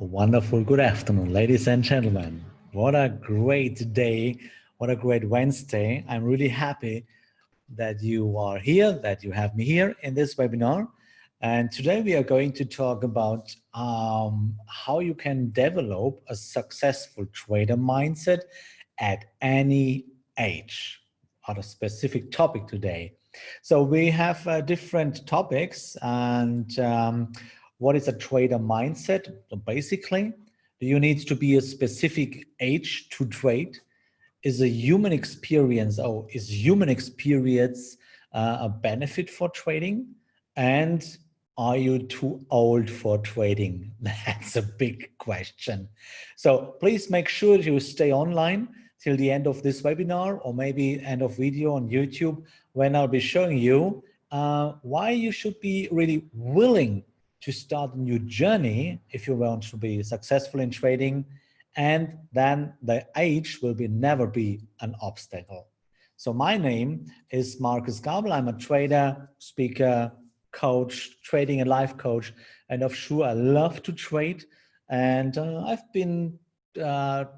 Wonderful. Good afternoon, ladies and gentlemen. What a great day. What a great Wednesday. I'm really happy that you are here, that you have me here in this webinar. And today we are going to talk about how you can develop a successful trader mindset at any age, on a specific topic today. So we have different topics, and what is a trader mindset? So basically, do you need to be a specific age to trade? Is human experience a benefit for trading? And are you too old for trading? That's a big question. So please make sure you stay online till the end of this webinar, or maybe end of video on YouTube, when I'll be showing you why you should be really willing to start a new journey if you want to be successful in trading, and then the age will never be an obstacle. So my name is Marcus Gabel. I'm a trader, speaker, coach, trading and life coach, and of sure I love to trade. And I've been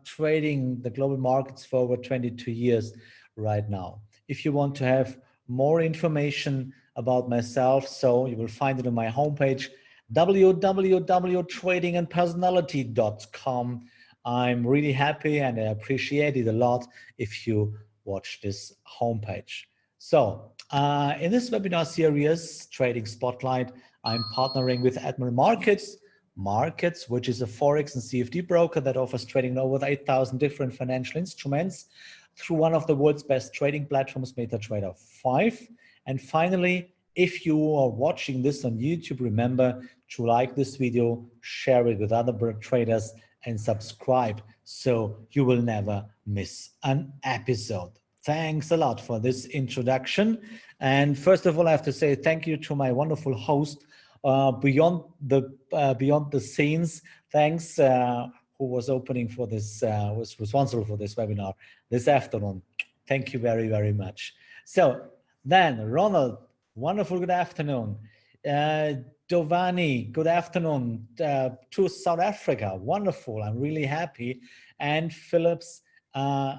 trading the global markets for over 22 years right now. If you want to have more information about myself, so you will find it on my homepage, www.tradingandpersonality.com. I'm really happy and I appreciate it a lot if you watch this homepage. So in this webinar series, Trading Spotlight, I'm partnering with Admiral Markets, which is a Forex and CFD broker that offers trading in over 8,000 different financial instruments through one of the world's best trading platforms, MetaTrader 5. And finally, if you are watching this on YouTube, remember to like this video, share it with other traders, and subscribe so you will never miss an episode. Thanks a lot for this introduction. And first of all, I have to say thank you to my wonderful host, beyond the scenes. Thanks, who was opening for this, was responsible for this webinar this afternoon. Thank you very, very much. So then, Ronald, wonderful, good afternoon. Giovanni, good afternoon to South Africa. Wonderful, I'm really happy. And Phillips as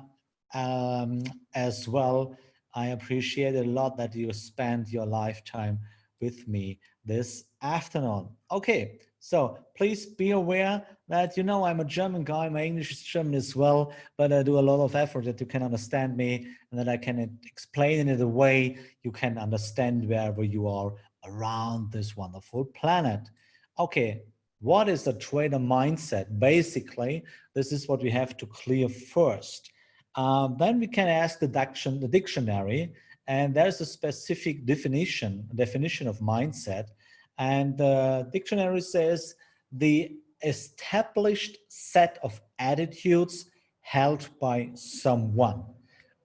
well. I appreciate a lot that you spent your lifetime with me this afternoon. Okay, so please be aware that, you know, I'm a German guy, my English is German as well, but I do a lot of effort that you can understand me and that I can explain it in a way you can understand wherever you are around this wonderful planet. Okay, what is a trader mindset? Basically, this is what we have to clear first. Then we can ask the dictionary, and there's a specific definition of mindset. And the dictionary says the established set of attitudes held by someone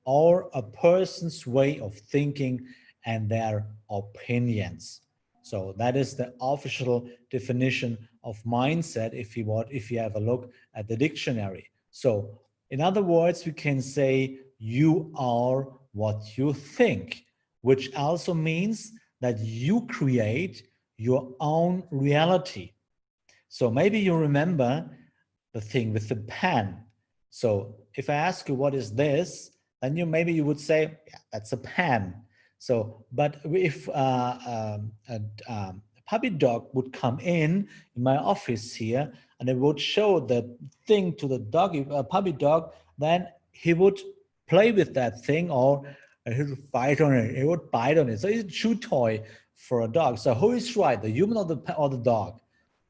or a person's way of thinking and their opinions. So that is the official definition of mindset if you have a look at the dictionary. So in other words, we can say you are what you think, which also means that you create your own reality. So maybe you remember the thing with the pen. So if I ask you what is this, then maybe you would say, yeah, that's a pen. So, but if a puppy dog would come in my office here and it would show the thing to the doggy, puppy dog, then he would play with that thing, or he would bite on it. He would bite on it. So it's a chew toy for a dog. So who is right, the human or the dog?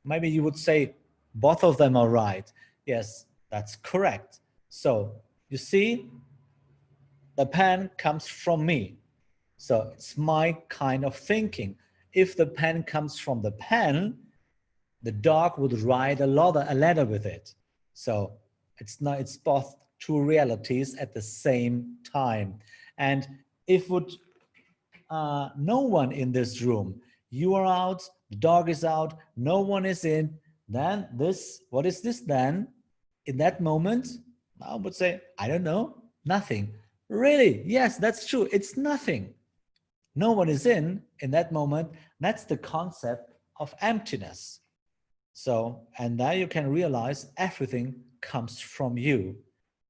Maybe you would say both of them are right. Yes, that's correct. So you see, the pen comes from me. So it's my kind of thinking. If the pen comes from the pen, the dog would write a letter with it. So it's both two realities at the same time. And if no one in this room, you are out, the dog is out, no one is in, then what is this then? In that moment, I would say, I don't know, nothing. Really? Yes, that's true. It's nothing. No one is in that moment. That's the concept of emptiness. So, and there you can realize everything comes from you.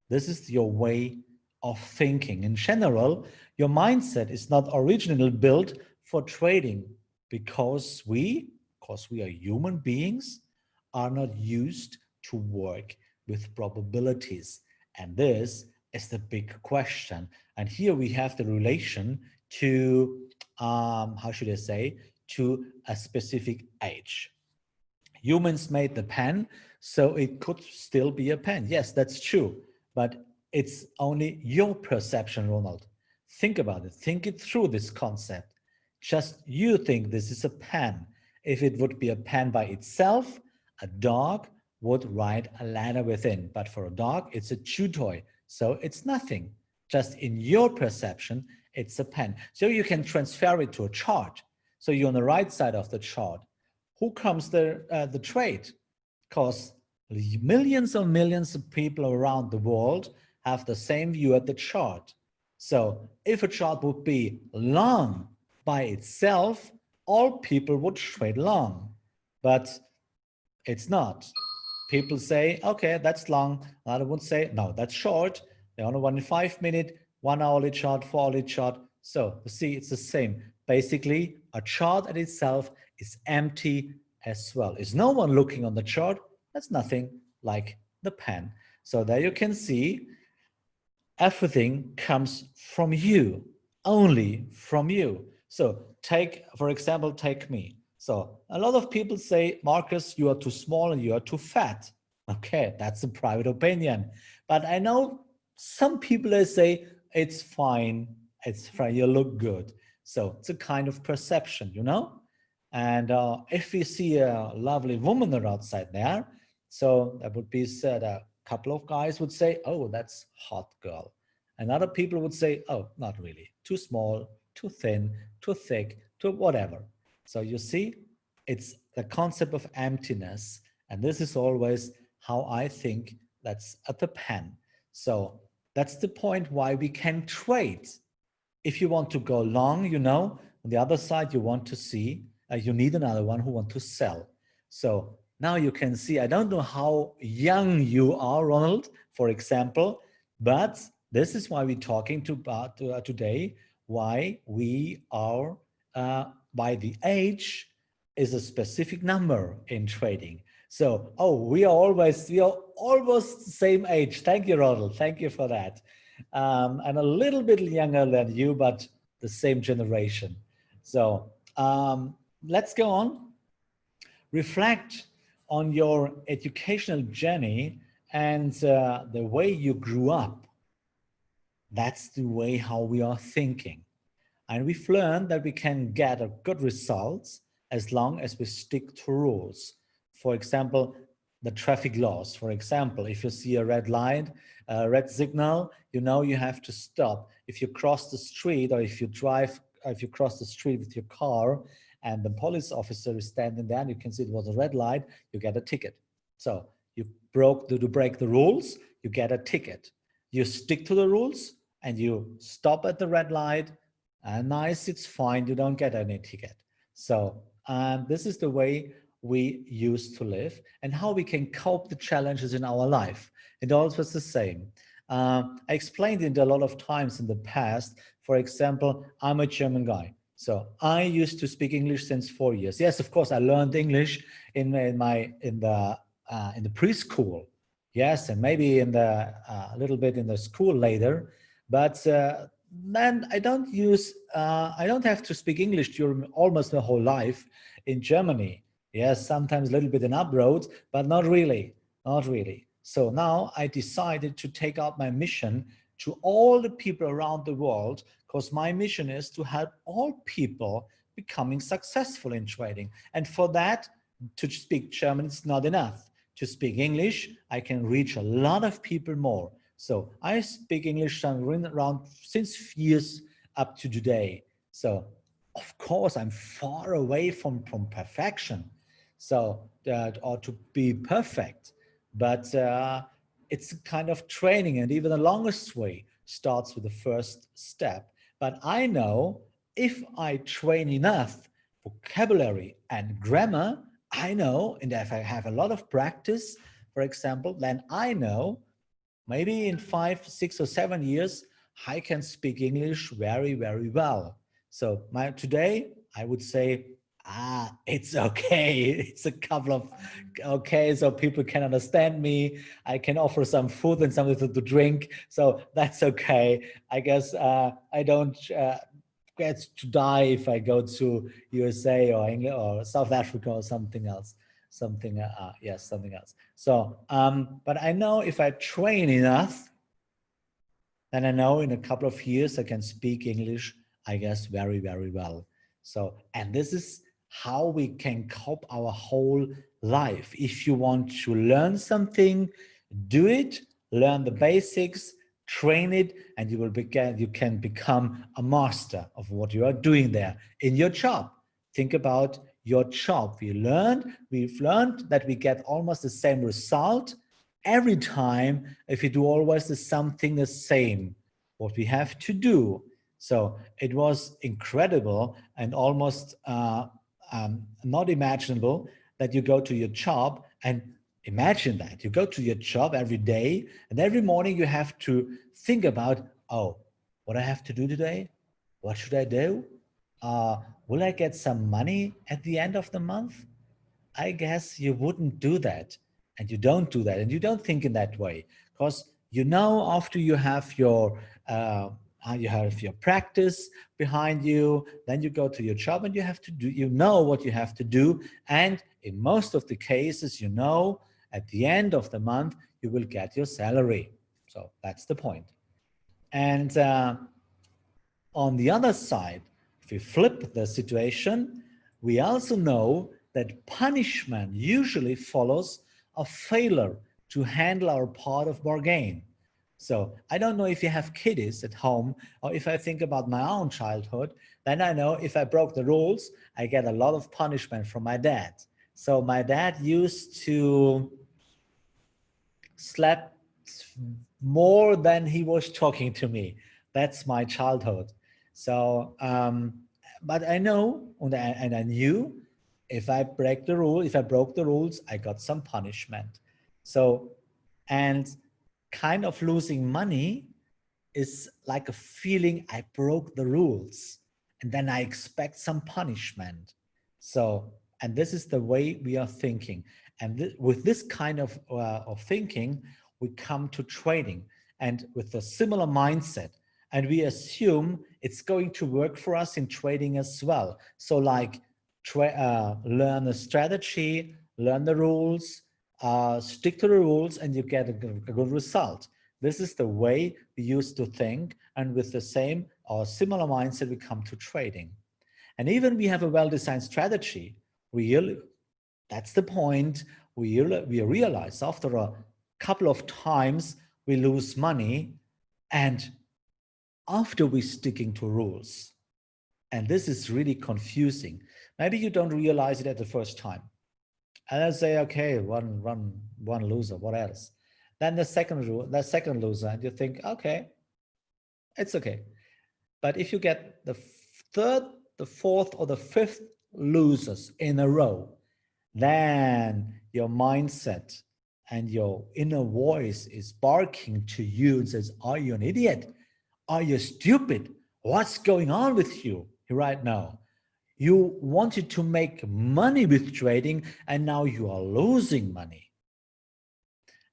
This is your way of thinking. In general, your mindset is not originally built for trading because we are human beings, are not used to work with probabilities. And this is the big question. And here we have the relation to, how should I say, to a specific age. Humans made the pen, so it could still be a pen. Yes, that's true. But it's only your perception, Ronald. Think about it. Think it through, this concept. Just you think this is a pen. If it would be a pen by itself, a dog would write a letter within. But for a dog, it's a chew toy. So it's nothing. Just in your perception, it's a pen. So you can transfer it to a chart. So you're on the right side of the chart. Who comes the trade? Because millions and millions of people around the world have the same view at the chart. So if a chart would be long by itself, all people would trade long, but it's not. People say, okay, that's long. Another would say, no, that's short. They only want a 5-minute, 1 hourly chart, 4 hourly chart. So you see, it's the same. Basically, a chart at itself is empty as well. Is no one looking on the chart? That's nothing like the pen. So there you can see everything comes from you, only from you. So take, for example, take me. So a lot of people say, Marcus, you are too small and you are too fat. Okay, that's a private opinion. But I know some people that say, it's fine, you look good. So it's a kind of perception, you know? And if we see a lovely woman outside there, so that would be said, a couple of guys would say, oh, that's hot girl. And other people would say, oh, not really, too small, too thin, too thick, too whatever. So you see, it's the concept of emptiness. And this is always how I think that's at the pen. So that's the point why we can trade. If you want to go long, you know, on the other side, you want to see, you need another one who want to sell. So now you can see, I don't know how young you are, Ronald, for example, but this is why we're talking about today, why we are, why the age is a specific number in trading. So, oh, we are almost the same age. Thank you, Ronald. Thank you for that. And a little bit younger than you, but the same generation. So let's go on. Reflect on your educational journey and the way you grew up. That's the way how we are thinking. And we've learned that we can get a good results as long as we stick to rules. For example, the traffic laws. For example, if you see a red light, a red signal, you know you have to stop. If you cross the street or if you cross the street with your car and the police officer is standing there and you can see it was a red light, you get a ticket. So you break the rules, you get a ticket. You stick to the rules and you stop at the red light, nice, it's fine, you don't get any ticket. So this is the way we used to live and how we can cope the challenges in our life. It always was the same. I explained it a lot of times in the past. For example, I'm a German guy. So I used to speak English since 4 years. Yes, of course, I learned English in the preschool. Yes, and maybe in the a little bit in the school later. But then I don't have to speak English during almost the whole life in Germany. Yes, sometimes a little bit in abroad, but not really, not really. So now I decided to take out my mission to all the people around the world, because my mission is to help all people becoming successful in trading. And for that, to speak German is not enough. To speak English, I can reach a lot of people more. So I speak English around since years up to today. So of course, I'm far away from perfection. So, or to be perfect, but it's a kind of training, and even the longest way starts with the first step. But I know if I train enough vocabulary and grammar, I know, and if I have a lot of practice, for example, then I know maybe in 5, 6, or 7 years, I can speak English very, very well. So today, I would say, it's okay. It's a couple of okay, so people can understand me. I can offer some food and something to drink, so that's okay. I guess I don't get to die if I go to USA or England or South Africa or something else. Yes, something else. So, but I know if I train enough, then I know in a couple of years I can speak English, I guess, very, very well. So, and this is how we can cope our whole life. If you want to learn something, do it, learn the basics, train it, and you can become a master of what you are doing there in your job. Think about your job. We've learned that we get almost the same result every time if you do always something the same, what we have to do. So it was incredible and almost not imaginable that you go to your job and imagine that you go to your job every day and every morning you have to think about, oh, what I have to do today? What should I do? Uh, will I get some money at the end of the month? I guess you wouldn't do that, and you don't do that, and you don't think in that way, because you know after you have your practice behind you, then you go to your job and you have to do, you know what you have to do, and in most of the cases, you know at the end of the month you will get your salary. So that's the point. And on the other side, if we flip the situation, we also know that punishment usually follows a failure to handle our part of bargain. So I don't know if you have kiddies at home, or if I think about my own childhood, then I know if I broke the rules, I get a lot of punishment from my dad. So my dad used to slap more than he was talking to me. That's my childhood. So, but I know, and I knew if I break the rule, if I broke the rules, I got some punishment. So, and kind of losing money is like a feeling I broke the rules and then I expect some punishment. So, and this is the way we are thinking. And with this kind of thinking, we come to trading and with a similar mindset. And we assume it's going to work for us in trading as well. So like learn the strategy, learn the rules, stick to the rules, and you get a good result. This is the way we used to think, and with the same or similar mindset, we come to trading. And even we have a well-designed strategy, that's the point, we realize after a couple of times we lose money, and after we sticking to rules. And this is really confusing. Maybe you don't realize it at the first time. And I say, okay, one loser, what else? Then the second loser, and you think, okay, it's okay. But if you get the third, the fourth, or the fifth losers in a row, then your mindset and your inner voice is barking to you and says, are you an idiot? Are you stupid? What's going on with you right now? You wanted to make money with trading and now you are losing money.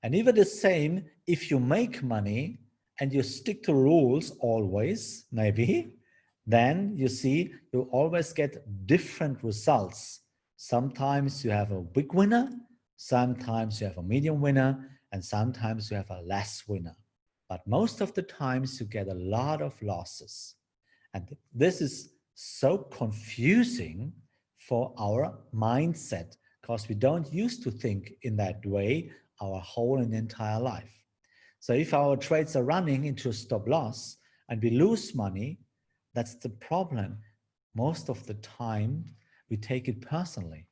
And even the same, if you make money and you stick to rules always, maybe, then you see you always get different results. Sometimes you have a big winner, sometimes you have a medium winner, and sometimes you have a less winner. But most of the times you get a lot of losses. And this is so confusing for our mindset because we don't used to think in that way our whole and entire life. So if our trades are running into a stop loss and we lose money, that's the problem. Most of the time we take it personally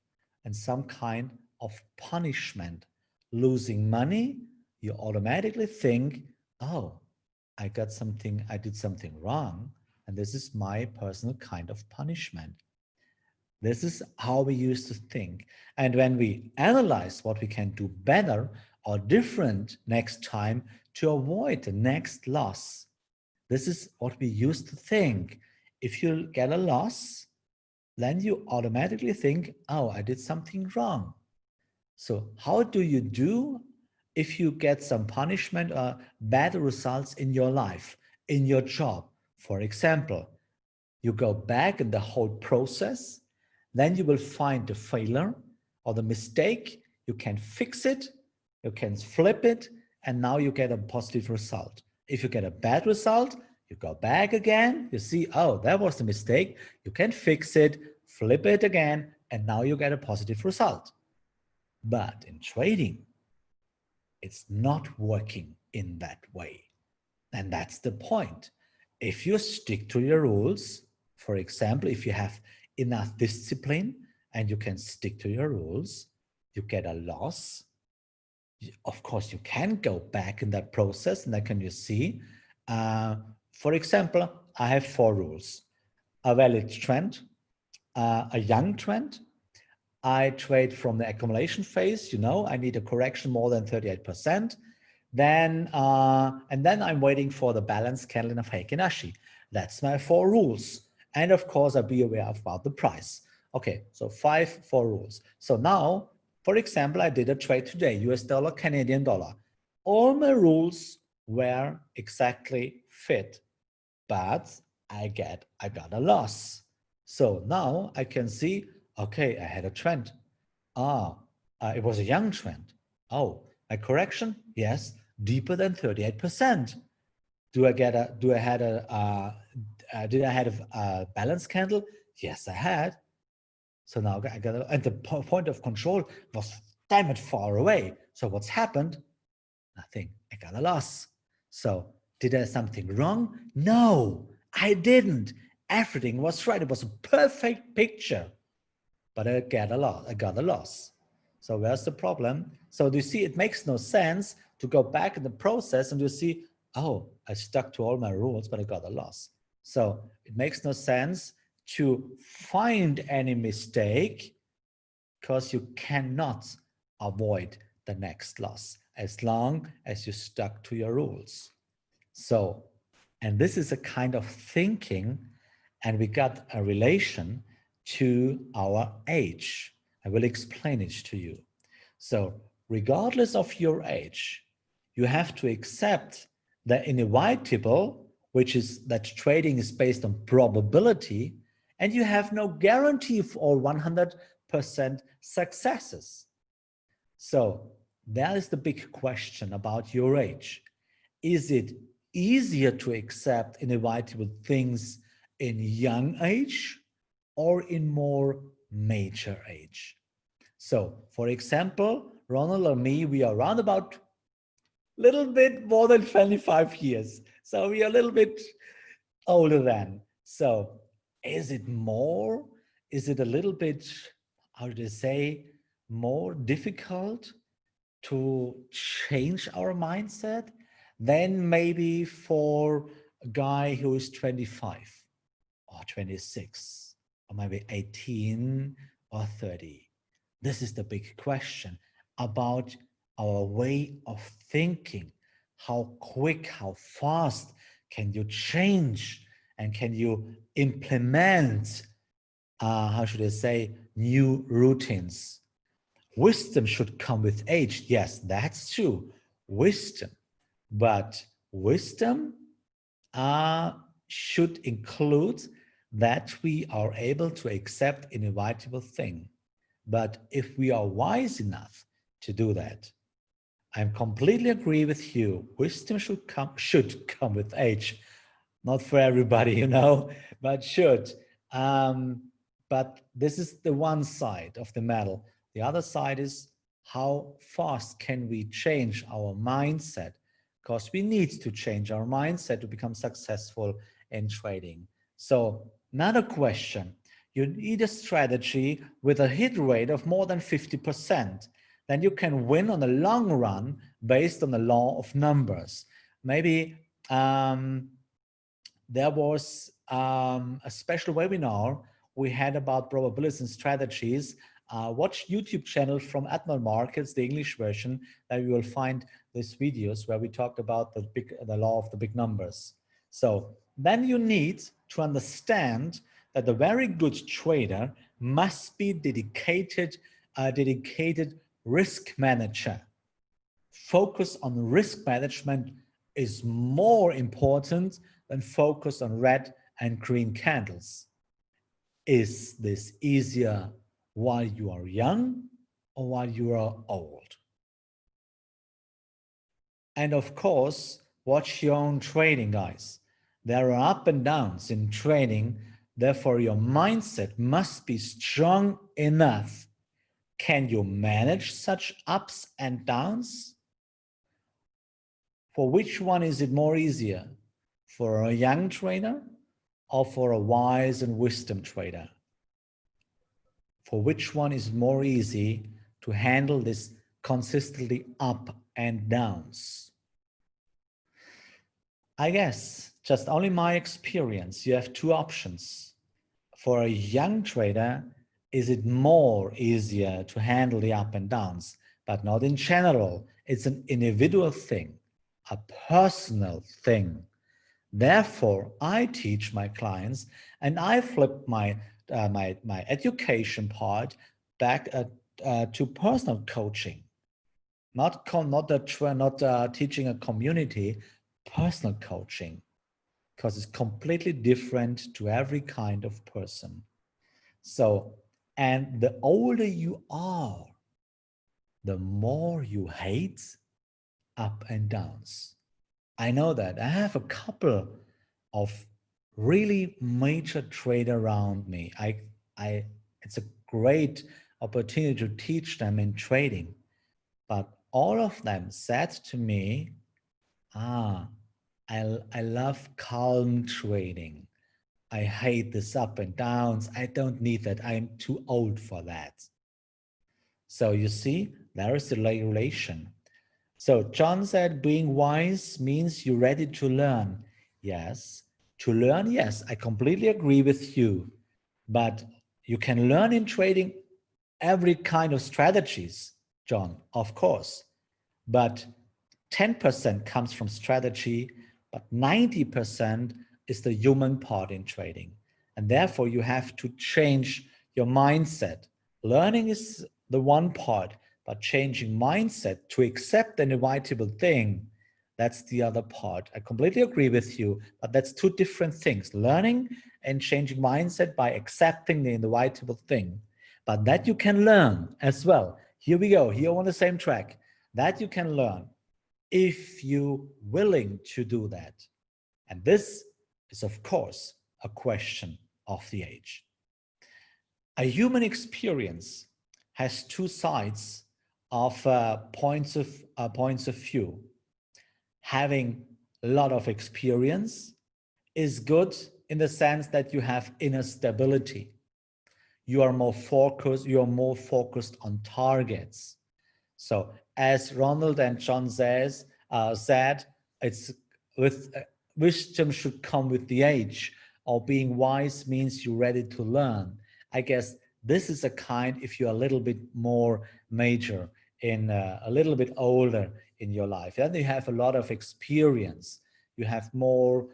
and some kind of punishment. Losing money, you automatically think, oh, I did something wrong, and this is my personal kind of punishment. This is how we used to think. And when we analyze what we can do better or different next time to avoid the next loss, this is what we used to think. If you get a loss, then you automatically think, oh, I did something wrong. So how do you do if you get some punishment or bad results in your life, in your job? For example, you go back in the whole process, then you will find the failure or the mistake, you can fix it, you can flip it, and now you get a positive result. If you get a bad result, you go back again, you see, oh, that was the mistake, you can fix it, flip it again, and now you get a positive result. But in trading, it's not working in that way. And that's the point. If you stick to your rules, for example, if you have enough discipline and you can stick to your rules, you get a loss. Of course, you can go back in that process, and then can you see, for example, I have 4 rules: a valid trend, a young trend. I trade from the accumulation phase. You know, I need a correction more than 38%. Then, and then I'm waiting for the balance candle in a Heikin Ashi. That's my 4 rules. And of course, I'll be aware about the price. Okay, so 4 rules. So now, for example, I did a trade today, US dollar, Canadian dollar. All my rules were exactly fit, but I got a loss. So now I can see, okay, I had a trend. It was a young trend. Oh, a correction? Yes, deeper than 38%. Did I have a balance candle? Yes, I had. So now I got, and the point of control was damn it far away. So what's happened? Nothing. I got a loss. So did I do something wrong? No, I didn't. Everything was right. It was a perfect picture, but I got a loss. So where's the problem? So do you see, it makes no sense to go back in the process and you see, oh, I stuck to all my rules, but I got a loss. So it makes no sense to find any mistake because you cannot avoid the next loss as long as you stuck to your rules. So, and this is a kind of thinking, and we got a relation to our age. I will explain it to you. So regardless of your age, you have to accept the inevitable, which is that trading is based on probability, and you have no guarantee for 100% successes. So that is the big question about your age. Is it easier to accept inevitable things in young age or in more mature age? So, for example, Ronald or me, we are around about a little bit more than 25 years. So we are a little bit older than. So is it more? Is it a little bit, how do you say, more difficult to change our mindset than maybe for a guy who is 25 or 26 or maybe 18 or 30? This is the big question about our way of thinking. How quick, how fast can you change and can you implement, how should I say, new routines? Wisdom should come with age. Yes, that's true. Wisdom. But wisdom should include that we are able to accept inevitable thing. But if we are wise enough to do that, I completely agree with you. Wisdom should come with age. Not for everybody, you know, but should. But this is the one side of the medal. The other side is how fast can we change our mindset? Because we need to change our mindset to become successful in trading. So another question, you need a strategy with a hit rate of more than 50%. Then you can win on the long run based on the law of numbers. Maybe there was a special webinar we had about probabilities and strategies, watch YouTube channel from Admiral Markets, the English version, that you will find these videos where we talked about the law of the big numbers. So then you need to understand that a very good trader must be dedicated risk manager. Focus on risk management is more important than focus on red and green candles. Is this easier while you are young or while you are old? And of course, watch your own trading, guys. There are up and downs in trading. Therefore, your mindset must be strong enough. Can you manage such ups and downs? For which one is it more easier? For a young trader or for a wise and wisdom trader? For which one is more easy to handle this consistently up and downs? I guess, just only my experience, you have two options. For a young trader, is it more easier to handle the up and downs, but not in general. It's an individual thing, a personal thing. Therefore, I teach my clients and I flip my education part back to personal coaching, not teaching a community, personal coaching, because it's completely different to every kind of person. So, and the older you are, the more you hate up and downs. I know that. I have a couple of really major traders around me. It's a great opportunity to teach them in trading. But all of them said to me, I love calm trading. I hate this up and downs. I don't need that. I'm too old for that. So you see, there is the relation. So John said, being wise means you're ready to learn. Yes, to learn, yes, I completely agree with you. But you can learn in trading every kind of strategies, John, of course. But 10% comes from strategy, but 90% is the human part in trading. And therefore, you have to change your mindset. Learning is the one part, but changing mindset to accept an inevitable thing, that's the other part. I completely agree with you, but that's two different things. Learning and changing mindset by accepting the inevitable thing. But that you can learn as well. Here we go, here on the same track. That you can learn if you're willing to do that. And this is, of course, a question of the age. A human experience has two sides of points of view. Having a lot of experience is good in the sense that you have inner stability. You are more focused on targets. So as Ronald and John said, it's with wisdom should come with the age, or being wise means you're ready to learn. I guess this is a kind, if you're a little bit more major, in a little bit older in your life, and you have a lot of experience, you have more,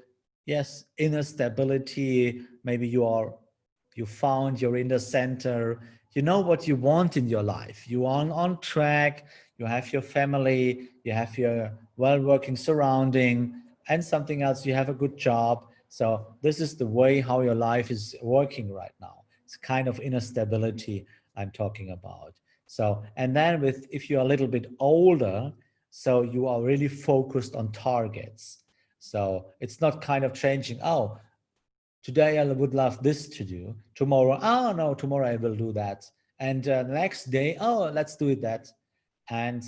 yes, inner stability. Maybe you found your inner center, you know what you want in your life, you are on track, you have your family, you have your well-working surrounding, and something else, you have a good job. So this is the way how your life is working right now. It's kind of inner stability I'm talking about. So, and then if you're a little bit older, so you are really focused on targets. So it's not kind of changing, oh, today I would love this to do. Tomorrow, oh no, tomorrow I will do that. And the next day, oh, let's do it that. And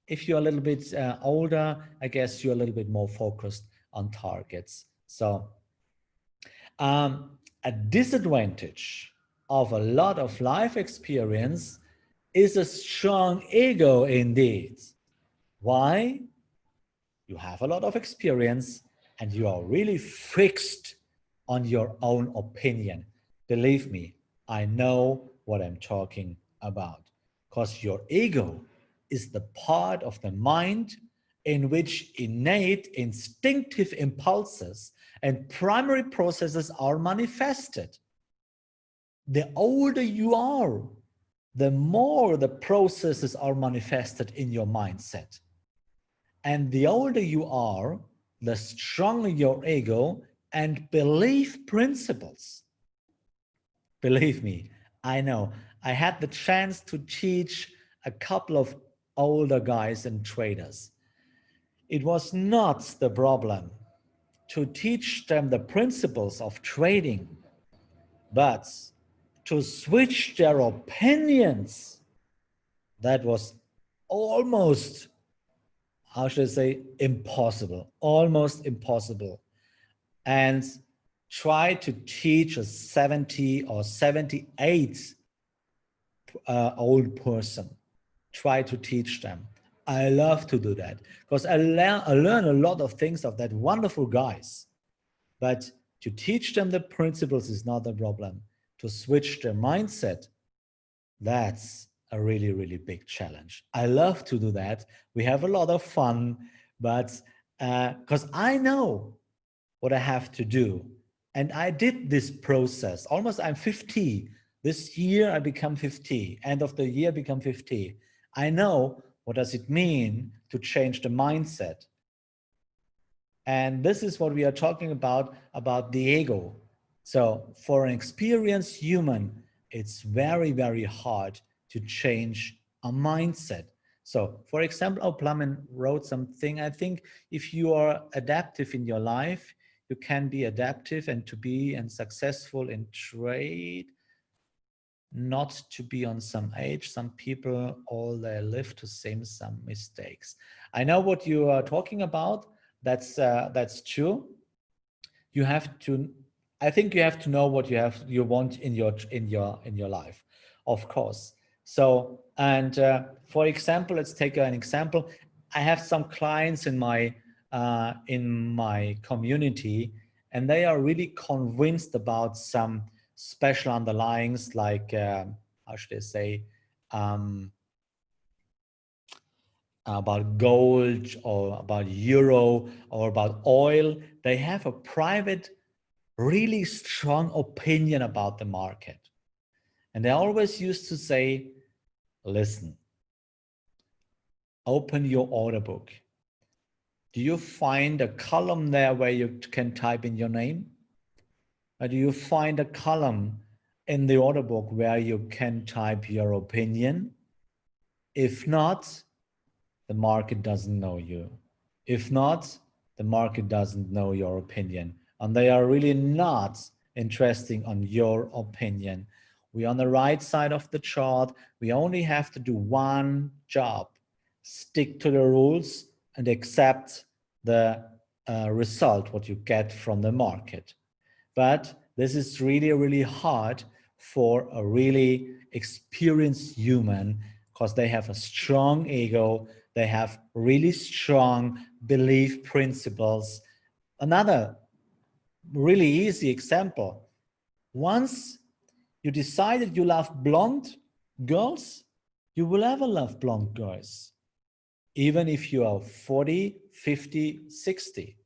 if you're a little bit older, I guess you're a little bit more focused on targets. So a disadvantage of a lot of life experience is a strong ego indeed. Why? You have a lot of experience and you are really fixed on your own opinion. Believe me, I know what I'm talking about. Because your ego is the part of the mind in which innate instinctive impulses and primary processes are manifested. The older you are, the more the processes are manifested in your mindset. And the older you are, the stronger your ego and belief principles. Believe me, I know. I had the chance to teach a couple of older guys and traders. It was not the problem to teach them the principles of trading, but to switch their opinions. That was almost, how should I say, impossible, almost impossible. And try to teach a 70 or 78 old person. Try to teach them. I love to do that because I learn a lot of things of that wonderful guys. But to teach them the principles is not the problem. To switch their mindset, that's a really, really big challenge. I love to do that. We have a lot of fun, but because I know what I have to do. And I did this process. Almost I'm 50. This year I become 50. End of the year become 50. I know what does it mean to change the mindset. And this is what we are talking about the ego. So for an experienced human, it's very, very hard to change a mindset. So for example, Plumman wrote something. I think if you are adaptive in your life, you can be adaptive and to be and successful in trade, not to be on some age. Some people all their live to same some mistakes. I know what you are talking about. That's true. You have to, I think you have to know what you want in your life, of course. So, and for example, let's take an example. I have some clients in my community, and they are really convinced about some special underlyings, like how should I say, about gold or about euro or about oil. They have a private, really strong opinion about the market. And they always used to say, listen, open your order book. Do you find a column there where you can type in your name? Or do you find a column in the order book where you can type your opinion? If not, the market doesn't know you. If not, the market doesn't know your opinion. And they are really not interested on your opinion. We're on the right side of the chart. We only have to do one job: stick to the rules and accept the result, what you get from the market. But this is really, really hard for a really experienced human because they have a strong ego. They have really strong belief principles. Another really easy example. Once you decided you love blonde girls, you will ever love blonde girls, even if you are 40, 50, 60.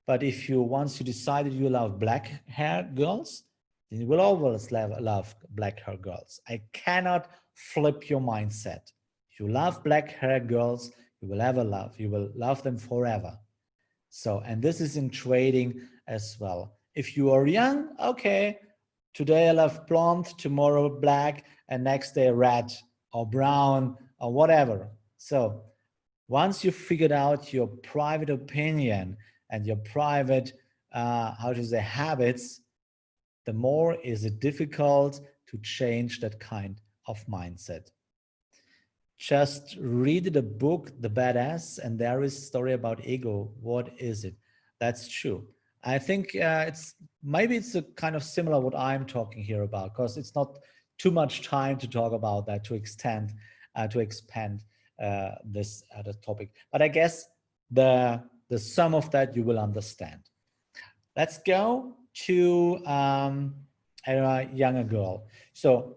But if you once you decided you love black hair girls, then you will always love black hair girls. I cannot flip your mindset. If you love black hair girls, you will love them forever. So, and this is in trading as well. If you are young, okay, today I love blonde, tomorrow black, and next day red or brown or whatever. So once you've figured out your private opinion and your private, how to say, habits, the more is it difficult to change that kind of mindset. Just read the book, The Badass, and there is a story about ego. What is it? That's true. I think maybe it's a kind of similar what I'm talking here about, because it's not too much time to talk about that, to expand this topic. But I guess the sum of that you will understand. Let's go to a younger girl. So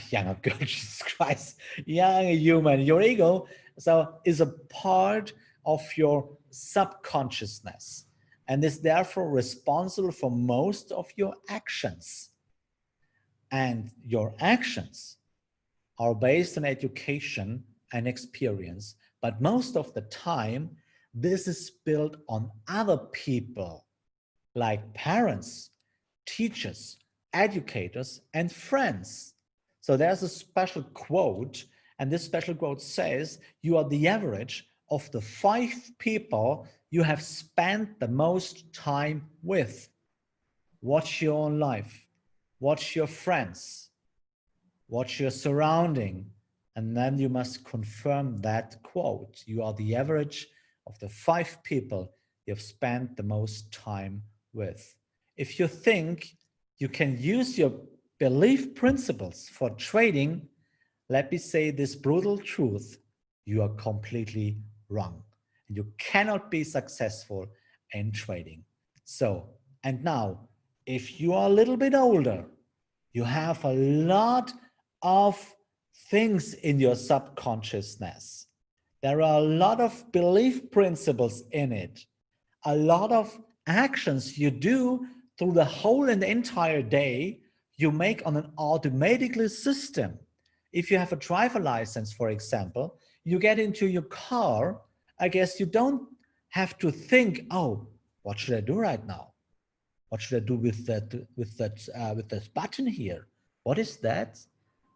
younger girl, Jesus Christ, young human, your ego, so is a part of your subconsciousness and is therefore responsible for most of your actions. And your actions are based on education and experience, but most of the time, this is built on other people like parents, teachers, educators, and friends. So there's a special quote, and this special quote says, you are the average of the 5 people you have spent the most time with. Watch your own life, watch your friends, watch your surrounding, and then you must confirm that quote. You are the average of the 5 people you've spent the most time with. If you think you can use your belief principles for trading, let me say this brutal truth: you are completely wrong. And you cannot be successful in trading. So, and now, if you are a little bit older, you have a lot of things in your subconsciousness. There are a lot of belief principles in it, a lot of actions you do through the whole and the entire day, you make on an automatically system. If you have a driver license, for example, you get into your car, I guess you don't have to think, oh, what should I do right now? What should I do with that button here? What is that?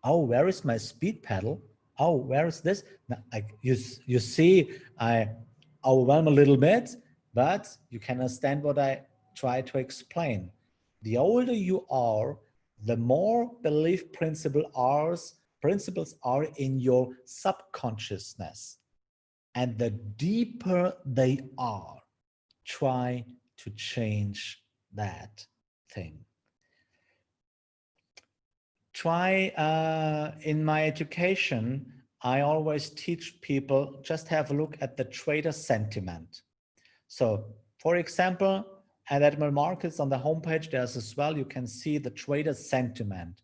Oh, where is my speed pedal? Oh, where is this? Now, you see, I overwhelm a little bit, but you can understand what I try to explain. The older you are, the more belief principles are in your subconsciousness, and the deeper they are. Try to change that thing. Try in my education, I always teach people just have a look at the trader sentiment. So for example, at Admiral Markets on the homepage, there's as well, you can see the trader sentiment.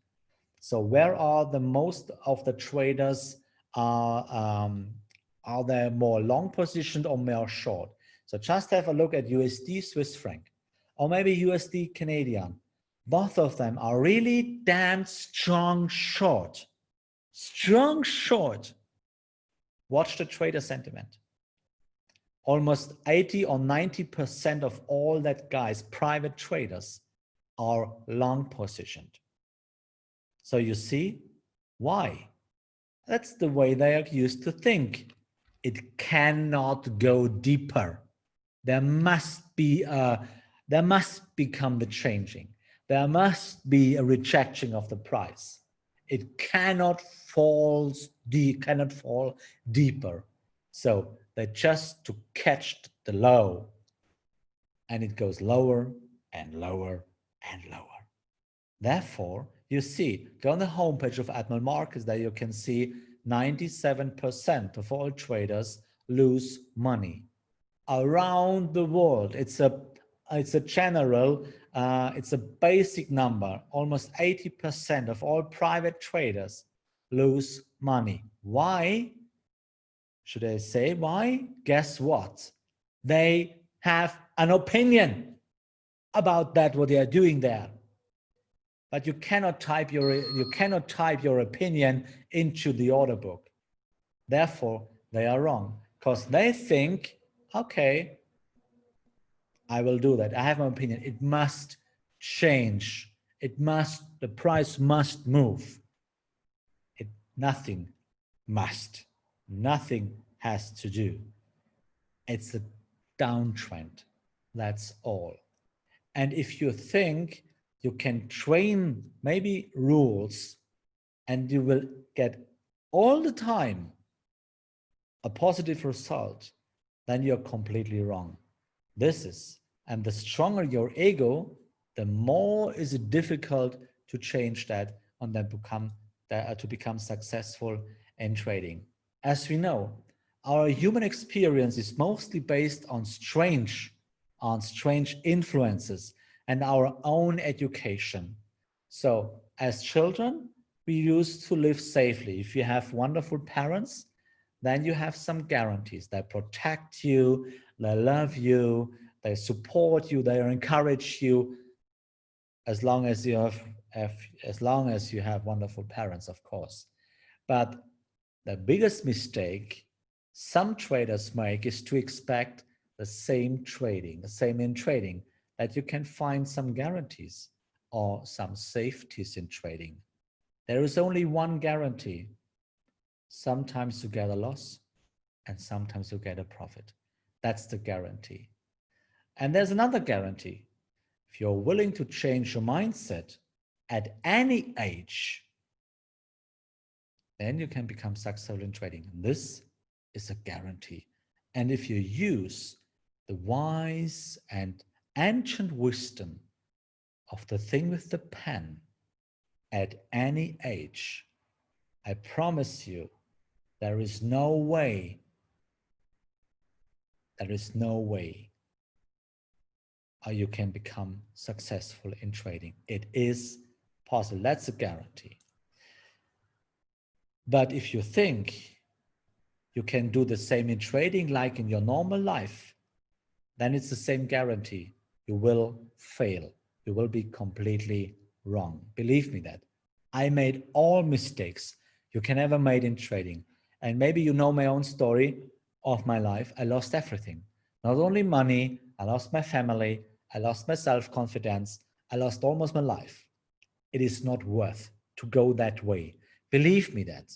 So where are the most of the traders are they more long positioned or more short? So just have a look at USD Swiss franc or maybe USD Canadian. Both of them are really damn strong short. Strong short. Watch the trader sentiment. Almost 80 or 90% of all that guys, private traders, are long positioned. So you see, why? That's the way they are used to think. It cannot go deeper. There must become the changing. There must be a rejection of the price. It cannot fall deeper. So they just to catch the low, and it goes lower and lower and lower. Therefore, you see, go on the homepage of Admiral Markets, there you can see 97% of all traders lose money around the world. It's a general, it's a basic number. Almost 80% of all private traders lose money. Why? Should I say why? Guess what? They have an opinion about that, what they are doing there. But you cannot type your opinion into the order book. Therefore, they are wrong because they think, okay, I will do that. I have my opinion. It must change. The price must move. Nothing must. Nothing has to do. It's a downtrend. That's all. And if you think you can train maybe rules and you will get all the time a positive result, then you're completely wrong. And the stronger your ego, the more is it difficult to change that and then to become successful in trading. As we know, our human experience is mostly based on strange influences and our own education. So as children, we used to live safely. If you have wonderful parents, then you have some guarantees. They protect you, they love you, they support you, they encourage you, as long as you as long as you have wonderful parents, of course. But the biggest mistake some traders make is to expect the same in trading, that you can find some guarantees or some safeties in trading. There is only one guarantee. Sometimes you get a loss and sometimes you get a profit. That's the guarantee. And there's another guarantee. If you're willing to change your mindset at any age, then you can become successful in trading. This is a guarantee. And if you use the wise and ancient wisdom of the thing with the pen at any age, I promise you, there is no way how you can become successful in trading. It is possible. That's a guarantee. But if you think you can do the same in trading like in your normal life, then it's the same guarantee. You will fail. You will be completely wrong. Believe me that. I made all mistakes you can ever make in trading. And maybe you know my own story of my life. I lost everything. Not only money, I lost my family, I lost my self-confidence, I lost almost my life. It is not worth to go that way. Believe me that.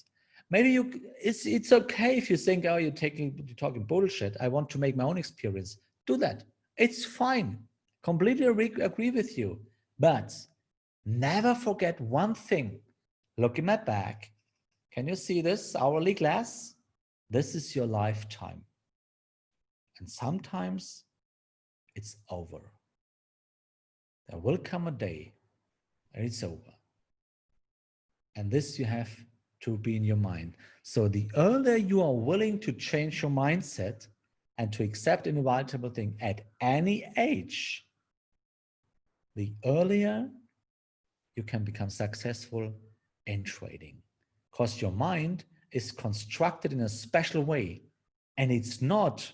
Maybe it's okay if you think, oh, you're talking bullshit. I want to make my own experience. Do that. It's fine. Completely agree with you. But never forget one thing. Look in my back. Can you see this hourly glass? This is your lifetime. And sometimes it's over. There will come a day and it's over. And this you have to be in your mind. So the earlier you are willing to change your mindset and to accept an inevitable thing at any age, the earlier you can become successful in trading. Because your mind is constructed in a special way and it's not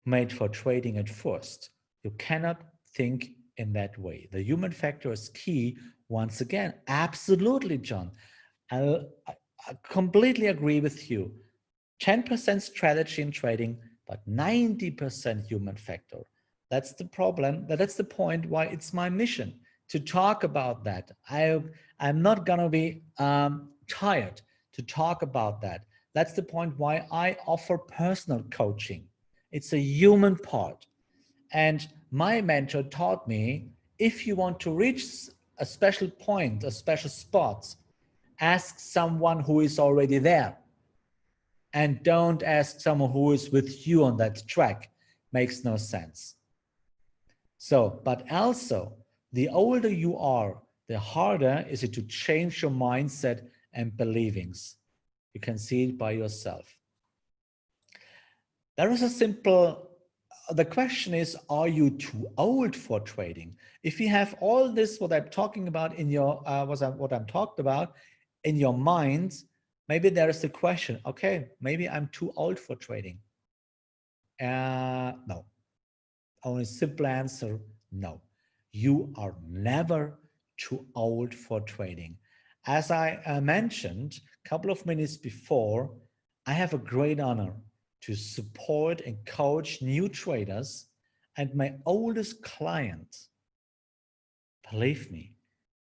made for trading at first. You cannot think in that way. The human factor is key. Once again, absolutely, John. I completely agree with you. 10% strategy in trading, but 90% human factor. That's the problem. That's the point why it's my mission to talk about that. I'm not going to be tired to talk about that. That's the point why I offer personal coaching. It's a human part. And my mentor taught me, if you want to reach a special point, a special spot, ask someone who is already there. And don't ask someone who is with you on that track. Makes no sense. So, but also, the older you are, the harder is it to change your mindset and believings. You can see it by yourself. There is a simple, the question is, are you too old for trading? If you have all this, what I'm talking about in your, what I'm talked about in your mind, maybe there is a question, okay, maybe I'm too old for trading. No. Only simple answer, no. You are never too old for trading. As I mentioned a couple of minutes before, I have a great honor to support and coach new traders, and my oldest client, believe me,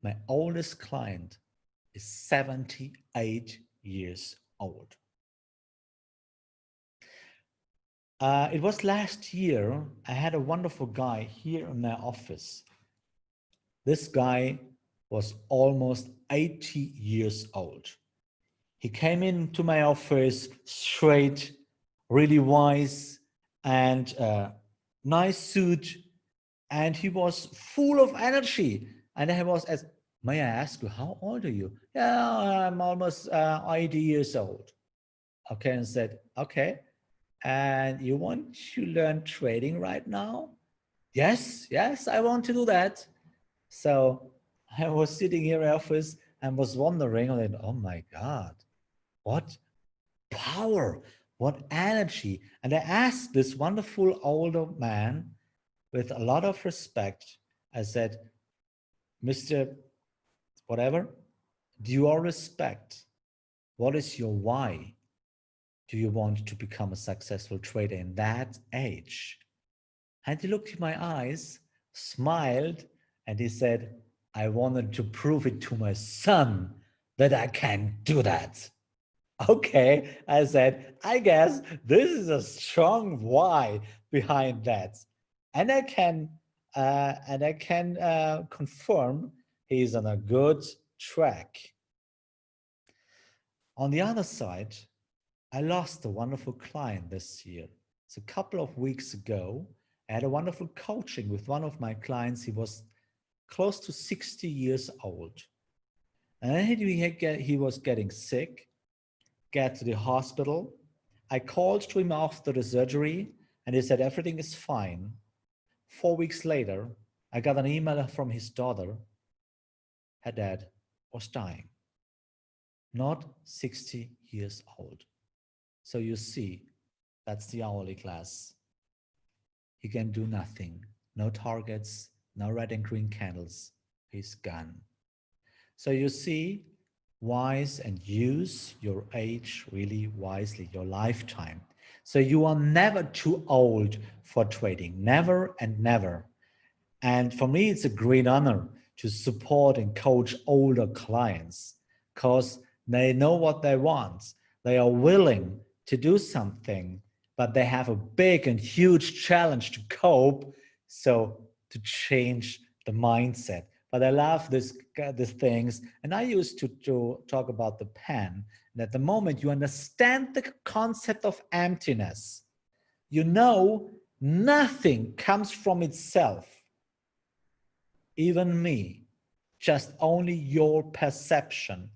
my oldest client is 78 years old. It was last year, I had a wonderful guy here in my office. This guy was almost 80 years old. He came into my office straight, really wise, and nice suit, and he was full of energy. And I was asked, may I ask you, how old are you? Yeah, I'm almost 80 years old. Okay, and said, okay. And you want to learn trading right now? Yes, I want to do that. So I was sitting here in office and was wondering, like, oh my God, what power, what energy. And I asked this wonderful older man with a lot of respect. I said, Mr. Whatever, do you all respect? What is your why? Do you want to become a successful trader in that age? And he looked in my eyes, smiled, and he said, I wanted to prove it to my son that I can do that. Okay, I said, I guess this is a strong why behind that. And I can confirm he's on a good track. On the other side, I lost a wonderful client this year. So a couple of weeks ago, I had a wonderful coaching with one of my clients. He was close to 60 years old. And he was getting sick, get to the hospital. I called to him after the surgery and he said, everything is fine. 4 weeks later, I got an email from his daughter. Her dad was dying, not 60 years old. So you see, that's the hourly class. He can do nothing. No targets, no red and green candles. He's gone. So you see, wise and use your age really wisely, your lifetime. So you are never too old for trading, never and never. And for me, it's a great honor to support and coach older clients because they know what they want. They are willing to do something, but they have a big and huge challenge to cope. So to change the mindset. But I love these things. And I used to talk about the pen. And at the moment you understand the concept of emptiness, you know nothing comes from itself. Even me, just only your perception,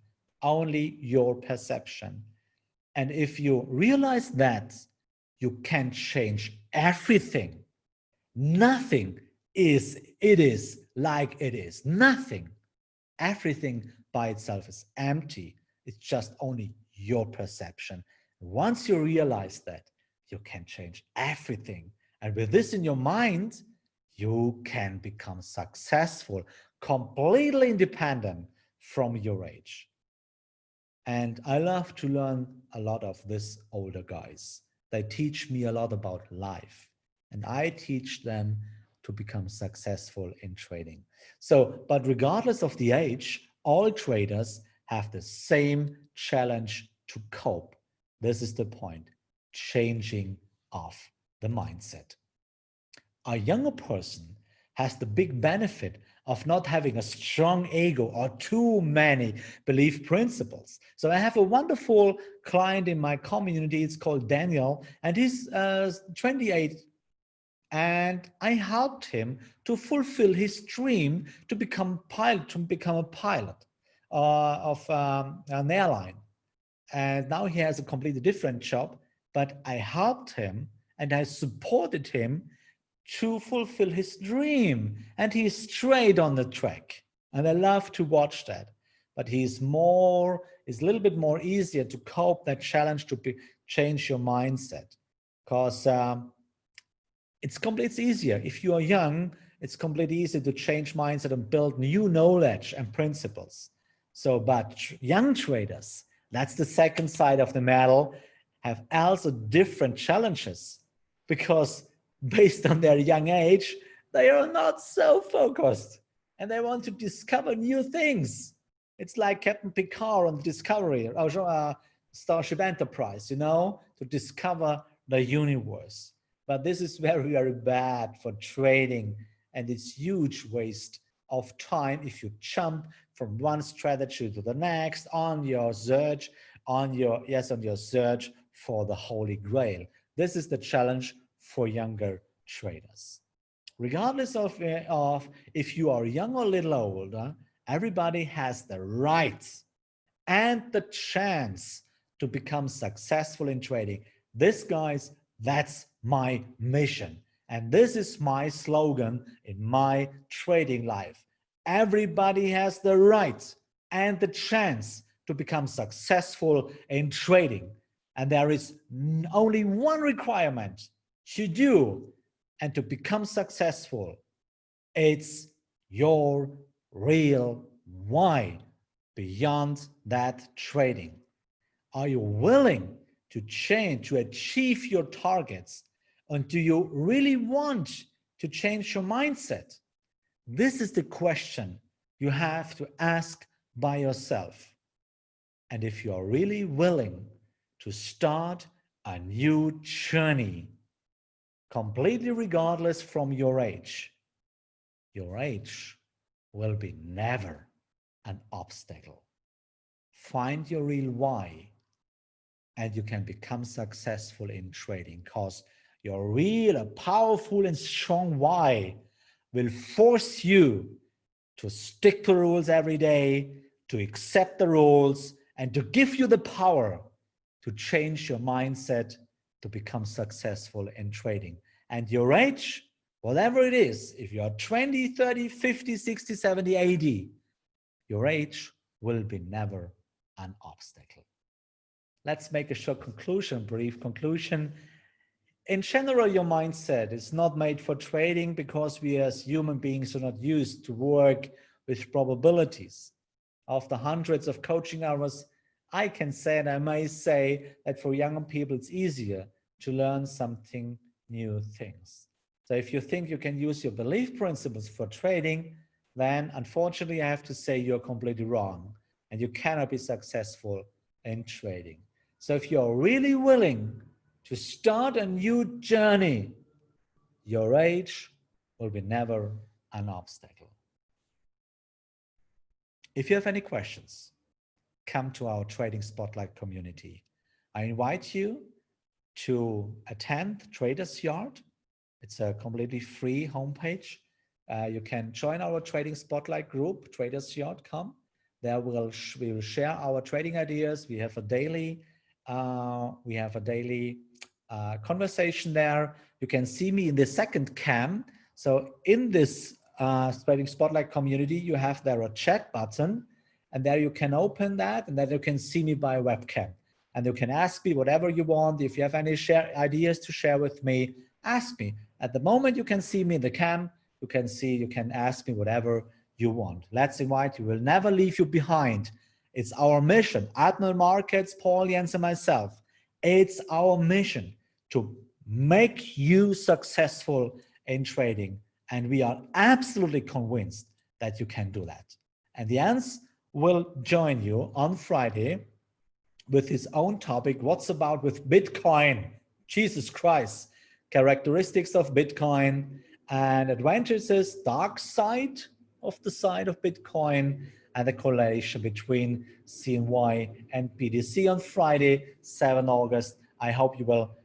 only your perception. And if you realize that, you can change everything. Nothing it is like it is. Nothing. Everything by itself is empty. It's just only your perception. Once you realize that, you can change everything. And with this in your mind, you can become successful, completely independent from your age. And I love to learn a lot of these older guys. They teach me a lot about life, and I teach them to become successful in trading. So, but regardless of the age, all traders have the same challenge to cope. This is the point, changing of the mindset. A younger person has the big benefit of not having a strong ego or too many belief principles. So I have a wonderful client in my community. It's called Daniel, and he's 28. And I helped him to fulfill his dream to become a pilot of an airline. And now he has a completely different job, but I helped him and I supported him to fulfill his dream. And he's straight on the track. And I love to watch that. But it's a little bit more easier to cope that challenge to change your mindset. Because it's completely easier. If you are young, it's completely easy to change mindset and build new knowledge and principles. So, but young traders, that's the second side of the medal, have also different challenges because based on their young age, they are not so focused and they want to discover new things. It's like Captain Picard on Discovery, or Starship Enterprise, to discover the universe. But this is very, very bad for trading, and it's huge waste of time if you jump from one strategy to the next on your search, on your search for the Holy Grail. This is the challenge for younger traders. Regardless of if you are young or little older, everybody has the right and the chance to become successful in trading. This, guys, that's my mission. And this is my slogan in my trading life. Everybody has the right and the chance to become successful in trading. And there is only one requirement to do and to become successful. It's your real why beyond that trading. Are you willing to change, to achieve your targets? And do you really want to change your mindset? This is the question you have to ask by yourself. And if you are really willing to start a new journey, completely regardless from your age will be never an obstacle. Find your real why, and you can become successful in trading, because your real, powerful and strong why will force you to stick to rules every day, to accept the rules, and to give you the power to change your mindset to become successful in trading. And your age, whatever it is, if you are 20, 30, 50, 60, 70, 80, your age will be never an obstacle. Let's make a short conclusion, brief conclusion. In general, your mindset is not made for trading because we as human beings are not used to work with probabilities. After hundreds of coaching hours, I can say, and I may say, that for younger people, it's easier to learn something new things. So if you think you can use your belief principles for trading, then unfortunately, I have to say you're completely wrong and you cannot be successful in trading. So if you're really willing to start a new journey, your age will be never an obstacle. If you have any questions, come to our Trading Spotlight community. I invite you to attend Traders Yard. It's a completely free homepage. You can join our Trading Spotlight group, tradersyard.com. There we will share our trading ideas. We have a daily conversation there. You can see me in the second cam. So in this Trading Spotlight community, you have there a chat button, and there you can open that, and then you can see me by webcam. And you can ask me whatever you want. If you have any ideas to share with me, ask me. At the moment, you can see me in the cam. You can ask me whatever you want. Let's invite you. We'll never leave you behind. It's our mission. Admiral Markets, Paul, Jens, and myself. It's our mission to make you successful in trading. And we are absolutely convinced that you can do that. And Jens will join you on Friday with his own topic. What's about with Bitcoin? Jesus Christ. Characteristics of Bitcoin and advantages, dark side of Bitcoin, and the correlation between CNY and BTC on Friday, 7 August. I hope you will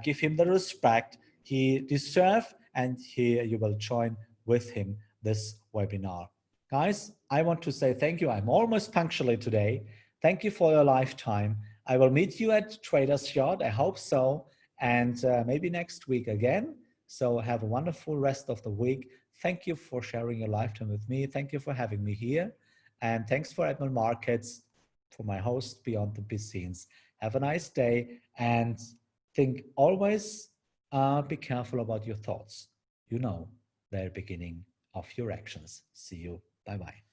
give him the respect he deserves, and you will join with him this webinar. Guys, I want to say thank you. I'm almost punctually today. Thank you for your lifetime. I will meet you at Traders Yard. I hope so. And maybe next week again. So have a wonderful rest of the week. Thank you for sharing your lifetime with me. Thank you for having me here. And thanks for Admiral Markets, for my host Beyond the Scenes. Have a nice day, and think always be careful about your thoughts. You know, they're beginning of your actions. See you. Bye-bye.